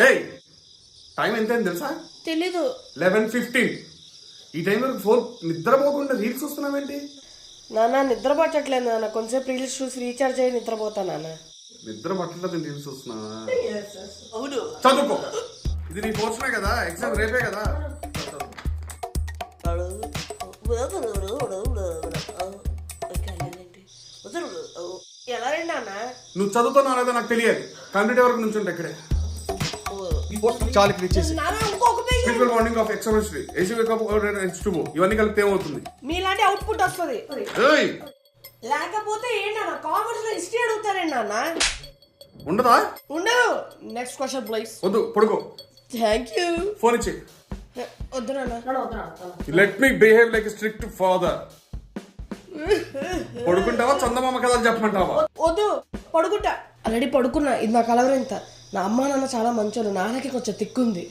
ఏయ్ టైం ఎంత అయింది తెలుసా? తెలీదు. 11:15. ఈ టైం వరకు ఫోన్ నిద్రపోకుండా రీల్స్ వస్తున్నావేంటి? నాన్న నిద్ర పట్టట్లేదు నాన్న, కొంచెంసేపు రీల్స్ చూసి రీఛార్జ్ అయ్యి నిద్రపోతా నాన్న. నిద్ర పట్టలేదు రీల్స్ వస్తున్నా? అవును. చదువుకో, ఇది నీ పోర్షనే కదా, ఎగ్జామ్ రేపే కదా. ఎలా రండి నాన్న? నువ్వు చదువుతున్నావు లేదా నాకు తెలియదు. కంప్లీట్ వరకు నుంచి ఉంటా ఇక్కడే. చాలు ఇక్కడ ఇచ్చేసి. స్పిరిచువల్ బాండింగ్ ఆఫ్ ఎక్స్ట్రోవర్ట్రీ ఏసీ వేకప్ H2O ఇవన్నీ కలిపితే ఏమవుతుంది? మీలాంటి అవుట్పుట్ వస్తుంది. ఏయ్ లేకపోతే ఏంటన్నా కామర్స్ లో హిస్టరీ అడుగుతారండి నాన్న. ఉండదా? ఉండదు. Next question please. వద్దు, పడుకో. Thank you. ఫోన్ ఇచ్చే. వద్దు నాన్న. Let me behave like strict father. పడుకుంటావా చందమామ కథలు చెప్పమంటావా? వద్దు, పడుకుంటా. ఆల్రెడీ పడుకున్నా. ఇది నా కలవరింత. నా అమ్మ నాన్న చాలా మంచోళ్ళు, నాన్నకి కొంచెం తిక్కుంది.